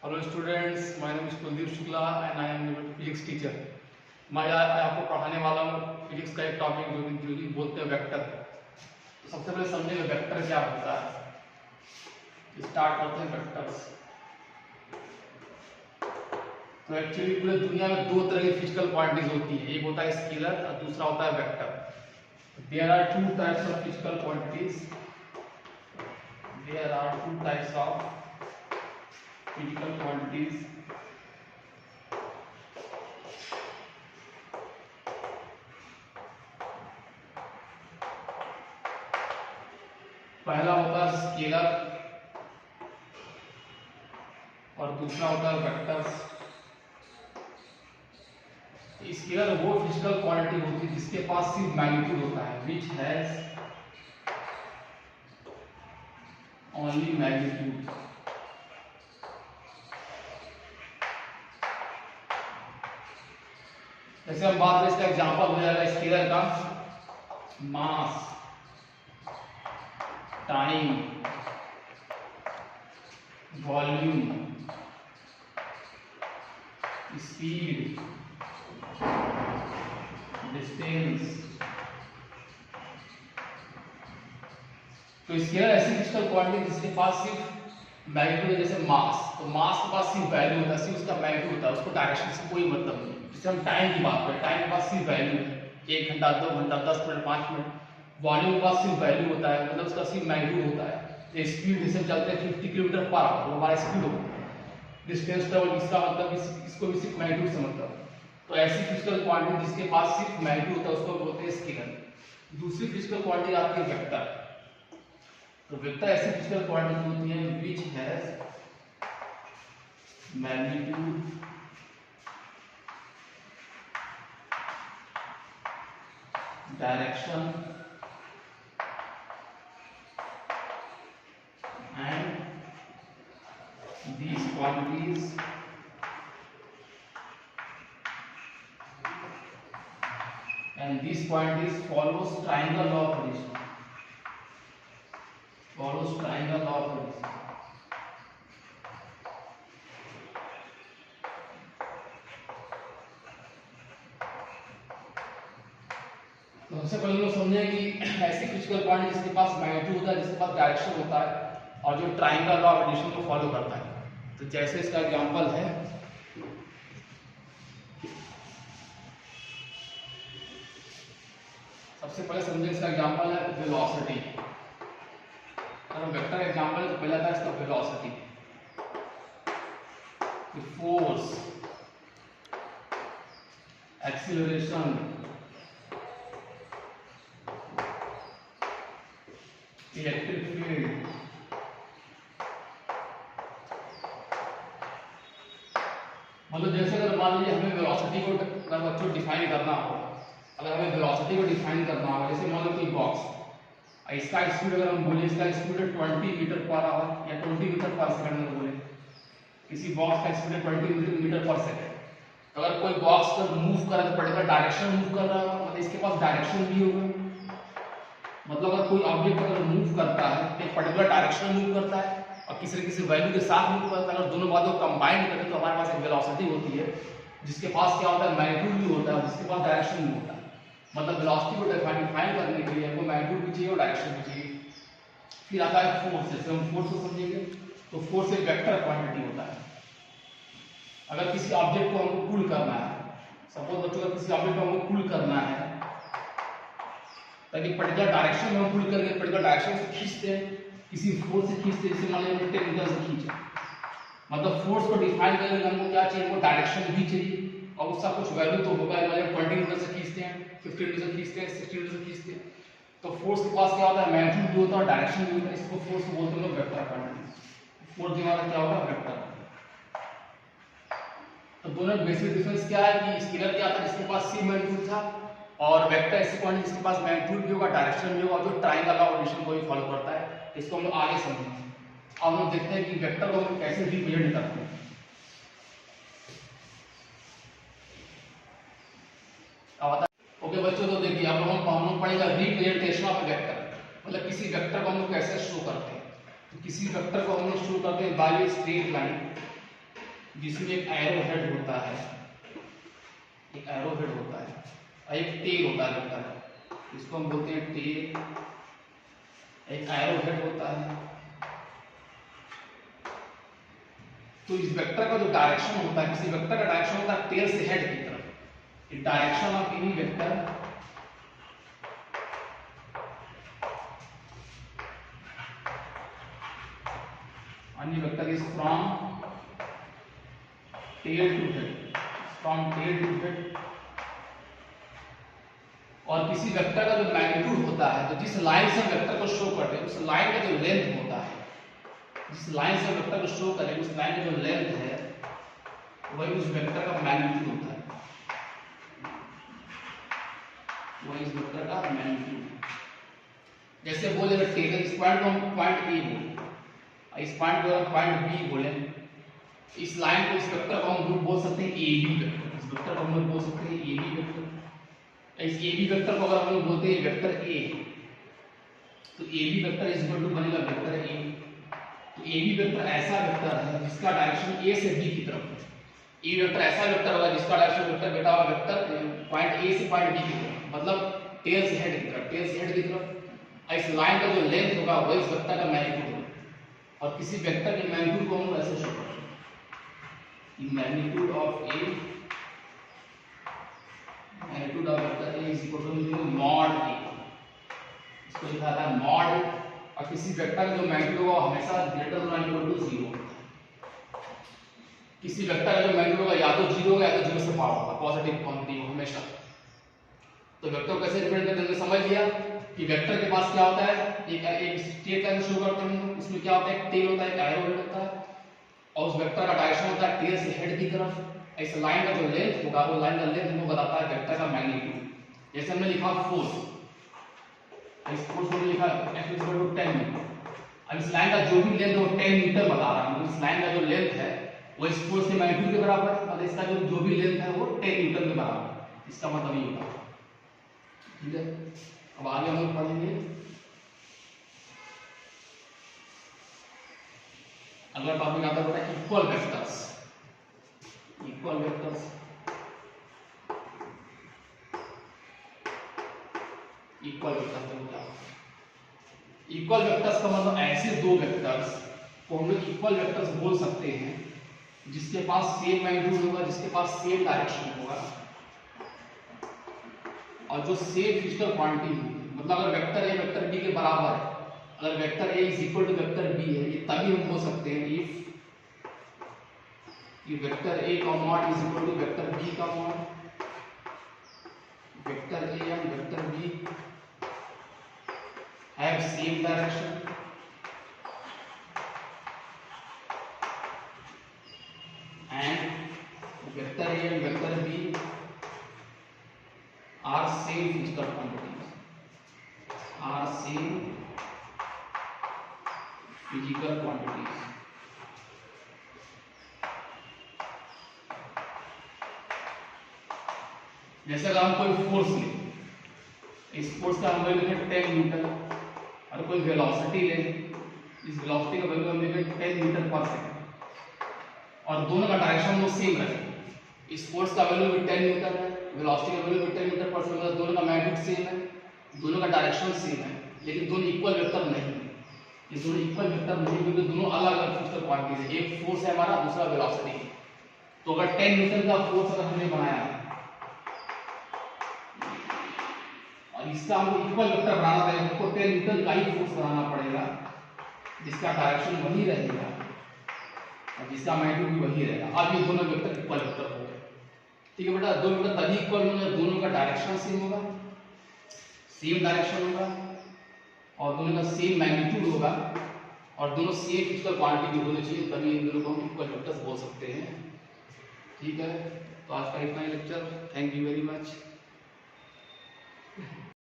Hello students, my name is Kuldeep Shukla and I am your physics teacher. मैं आपको पढ़ाने वाला हूँ फिजिक्स का एक टॉपिक जो कि बोलते हैं वेक्टर। तो सबसे पहले समझेंगे वेक्टर क्या होता है। स्टार्ट करते हैं वेक्टर्स। तो एक्चुअली पूरे दुनिया में दो तरह की फिजिकल क्वांटिटीज होती है, एक होता है स्केलर और दूसरा होता है vector. There are two types of physical quantities. There are two types of physical quantities. पहला होता है स्केलर और दूसरा होता है वेक्टर्स। स्केलर वो फिजिकल क्वांटिटी होती है जिसके पास सिर्फ मैग्नीट्यूड होता है, विच हैज ओनली मैग्नीट्यूड। जैसे हम बात करें, इसका एग्जांपल हो जाएगा स्केलर का मास, टाइम, वॉल्यूम, स्पीड, डिस्टेंस। तो स्केलर ऐसी फिजिकल क्वांटिटी जिसके पास सिर्फ मैग्नीट्यूड है, जैसे मास। तो मास के पास सिर्फ वैल्यू होता है, सिर्फ उसका मैग्नीट्यूड होता है, उसको डायरेक्शन से कोई मतलब नहीं। जैसे हम टाइम की बात करें, टाइम के पास सिर्फ वैल्यू है, 1 घंटा, 2 घंटा, 10 मिनट, 5 मिनट। वॉल्यूम के पास सिर्फ वैल्यू होता है, मतलब उसका सिर्फ मैग्नीट्यूड होता है। स्पीड जैसे चलते हैं 50 किलोमीटर पर आवर, वो हमारा स्पीड होता है। डिस्टेंस ट्रेवल, इसका मतलब इसको भी सिर्फ मैग्नीट्यूड से मतलब। तो ऐसी फिजिकल क्वांटिटी जिसके पास सिर्फ मैग्नीट्यूड होता है उसको बोलते हैं स्केलर। दूसरी फिजिकल क्वांटिटी आती है वेक्टर। तो वेक्टर ऐसी फिजिकल क्वांटिटी होती है which has magnitude, direction and these quantities follows triangle law of addition. Follows triangle law of addition. तो सबसे पहले लोग समझे कि ऐसी फिजिकल क्वांटिटी जिसके पास मैग्नीट्यूड होता है, जिसके पास डायरेक्शन होता है और जो ट्राइंगल लॉ ऑफ एडिशन को फॉलो करता है। तो जैसे इसका एग्जांपल है, सबसे पहले समझे इसका एग्जांपल है वेलोसिटी। अगर हम वेक्टर एग्जांपल तो पहला था इसका velocity. Force, acceleration, electric field, मतलब जैसे अगर मान लीजिए हमें वेलोसिटी को अगर बच्चों डिफाइन करना हो, अगर हमें वेलोसिटी को डिफाइन करना हो, जैसे मान लो कोई बॉक्स, इसका स्पीड अगर हम बोले, इसका स्पीड है 20 मीटर पर आवर या 20 मीटर पर सेकंड अगर बोले, किसी बॉक्स का स्पीड है 20 मीटर पर सेकंड। तो अगर कोई बॉक्स पर मूव कर रहा है तो पर्टिकुलर डायरेक्शन मूव कर रहा है, मतलब इसके पास डायरेक्शन भी होगा। मतलब अगर कोई ऑब्जेक्ट अगर मूव करता है तो एक पर्टिकुलर डायरेक्शन में मूव करता है और किसी न किसी वैल्यू के साथ मूव करता है। अगर दोनों बातों को कंबाइन करें तो हमारे पास एक वेलोसिटी होती है जिसके पास क्या होता है, मैग्नीट्यूड भी होता है, जिसके पास डायरेक्शन भी होता है। मतलब वेलोसिटी को डिफाइन करने के लिए हमको मैग्नीट्यूड भी चाहिए और डायरेक्शन भी चाहिए। फिर आता है फोर्स। जैसे हम फोर्स को समझेंगे तो फोर्स एक वेक्टर क्वांटिटी होता है। अगर किसी ऑब्जेक्ट को हमको पुल करना है, सपोज बच्चों अगर किसी ऑब्जेक्ट को हमको पुल करना है ताकि पर्टिकुलर डायरेक्शन में हम पुल करके पर्टिकुलर डायरेक्शन से खींचते हैं, किसी फोर्स से खींचते हैं, जैसे मान लीजिए हमने 10 मीटर से खींचा, मतलब फोर्स को डिफाइन करने के लिए हमको क्या चाहिए, हमको डायरेक्शन भी चाहिए और उसका कुछ वैल्यू तो होगा। मान लीजिए 20 मीटर से खींचते हैं, 15 मीटर से खींचते हैं, 16 मीटर से खींचते हैं, तो फोर्स के पास क्या होता है, मैग्नीट्यूड भी होता है और डायरेक्शन भी होता है। इसको फोर्स को बोलते हैं लोग वेक्टर क्वांटिटी। फोर्स जो हमारा क्या होगा, वेक्टर। तो दोनों बेसिक डिफरेंस क्या है कि स्केलर क्या था जिसके पास सिर्फ मैग्नीट्यूड था, और वेक्टर ऐसी क्वांटिटी जिसके पास मैग्नीट्यूड भी होगा, डायरेक्शन भी होगा, जो ट्रायंगल लॉ ऑफ एडिशन को भी फॉलो करता है। इसको हम लोग आगे समझेंगे। अब हम लोग देखते हैं कि वेक्टर को हम कैसे रिप्रेजेंट करते हैं। ओके बच्चों, तो देखिए अब हम लोग पढ़ेगा रिप्रेजेंटेशन ऑफ वेक्टर, मतलब किसी वेक्टर को हम लोग कैसे शो करते हैं। तो किसी वेक्टर को हम लोग शो करते हैं बाय स्ट्रेट लाइन। जिसमें एक एरो हेड होता है, एक एरो हेड होता है और एक टेल होता है वेक्टर का, इसको हम बोलते हैं टेल। एक एरो हेड होता है। तो इस वेक्टर का जो डायरेक्शन होता है, किसी वेक्टर का डायरेक्शन होता है टेल से हेड की तरफ। The direction of any vector is from tail to head, from tail to head। और किसी वेक्टर का जो मैग्नीट्यूड होता है, तो जिस लाइन से वेक्टर को शो करते हैं उस लाइन का जो लेंथ होता है, जिस लाइन से वेक्टर को शो करें उस लाइन का जो लेंथ है वही उस वेक्टर का मैग्नीट्यूड होता है, वही इस वेक्टर का मैग्नीट्यूड। जैसे बोले टेल, इस पॉइंट को हम पॉइंट ए बोले, इस पॉइंट को हम पॉइंट बी बोले, इस लाइन को, इस वेक्टर को हम बोल सकते हैं ए बी वेक्टर, इस वेक्टर को हम बोल सकते हैं ए बी वेक्टर। इस ए बी वेक्टर को अगर हम लोग बोलते हैं वेक्टर ए, तो A B vector is equal to बनेगा वेक्टर ए। तो ए बी वेक्टर ऐसा वेक्टर है जिसका डायरेक्शन ए से बी की तरफ है। ए वेक्टर ऐसा वेक्टर होगा जिसका डायरेक्शन वेक्टर बेटा होगा वेक्टर पॉइंट ए से पॉइंट बी की तरफ, मतलब टेल से हेड की तरफ, टेल से हेड की तरफ। इस लाइन का जो लेंथ होगा वही इस वेक्टर का मैग्नीट्यूड होगा। और किसी वेक्टर के मैग्नीट्यूड को हम ऐसे शो करते हैं, magnitude of A, magnitude of vector A is equal to mod A, इसको लिखा था मॉड। और किसी वेक्टर का जो मैग्नीट्यूड होगा हमेशा ग्रेटर देन इक्वल टू 0। किसी वेक्टर का जो मैग्नीट्यूड होगा या तो 0 होगा या तो 0 से पावर होगा, पॉजिटिव क्वांटिटी हो हमेशा। तो वेक्टर को कैसे रिप्रेजेंट करते हैं समझ लिया कि वेक्टर के पास क्या होता है, एक स्ट्रेट लाइन शो करते हैं, उसमें क्या होता है, एक टेल होता है, एक एरो हेड होता है, और उस वेक्टर का डायरेक्शन होता है टेल से हेड की तरफ। इस लाइन का जो लेंथ होगा वो लाइन का लेंथ हमको बताता है वेक्टर का मैग्नीट्यूड। जैसे हमने लिखा फोर्स, इस फोर्स को लिखा F इक्वल टू 10 मीटर। अब इस लाइन का जो भी लेंथ है वो 10 मीटर बता रहा है, इस लाइन का जो लेंथ है वो इस फोर्स के मैग्नीट्यूड के बराबर है, और इसका जो भी लेंथ है वो 10 मीटर के बराबर है। इसका मतलब ये होता है, ठीक है। अब आगे हम लोग पढ़ेंगे अगला टॉपिक आता है equal vectors. Equal vectors, equal vectors क्या? इक्वल वेक्टर्स का मतलब ऐसे दो वेक्टर्स को हम लोग इक्वल वेक्टर्स बोल सकते हैं जिसके पास सेम मैग्नीट्यूड होगा, जिसके पास सेम डायरेक्शन होगा और जो सेम फिजिकल क्वांटिटी होगी। मतलब अगर वेक्टर ए वेक्टर बी के बराबर है, अगर vector A is equal to vector B है, ये तभी हम बोल सकते हैं इफ वेक्टर ए का mod is equal to vector B का mod, vector A and vector B have same direction and vector A and vector B are same physical quantities, are same physical quantities। जैसे अगर हम कोई force लें, इस force का हम value लिखें 10 न्यूटन, और कोई वेलोसिटी लें, इस वेलोसिटी का वैल्यू हम लिखें 10 मीटर पर सेकंड, और दोनों का डायरेक्शन वो सेम रखें। इस फोर्स का वैल्यू भी 10 न्यूटन है, वेलोसिटी का वैल्यू भी 10 मीटर पर सेकंड, दोनों का मैग्नीट्यूड सेम है, दोनों का डायरेक्शन सेम है, लेकिन दोनों इक्वल वेक्टर नहीं है। ये दोनों इक्वल वेक्टर नहीं क्योंकि दोनों अलग अलग फिजिकल क्वांटिटीज है। एक फोर्स है हमारा, दूसरा वेलोसिटी है। तो अगर 10 न्यूटन का फोर्स अगर हमने बनाया और इसका हमको इक्वल वेक्टर बनाना है, हमको 10 न्यूटन का ही फोर्स बनाना पड़ेगा जिसका डायरेक्शन वही रहेगा और जिसका मैग्नीट्यूड भी वही रहेगा। अब ये दोनों वेक्टर इक्वल वेक्टर हो गए, ठीक है बेटा। दो वेक्टर तभी इक्वल होंगे दोनों का डायरेक्शन सेम होगा, सेम डायरेक्शन होगा, और दोनों का सेम मैग्नीट्यूड होगा, और दोनों सेम फिजिकल क्वांटिटी भी होनी चाहिए, तभी इन दोनों को हम इक्वल वेक्टर्स बोल सकते हैं, ठीक है। तो आज का इतना ही lecture, thank you very much.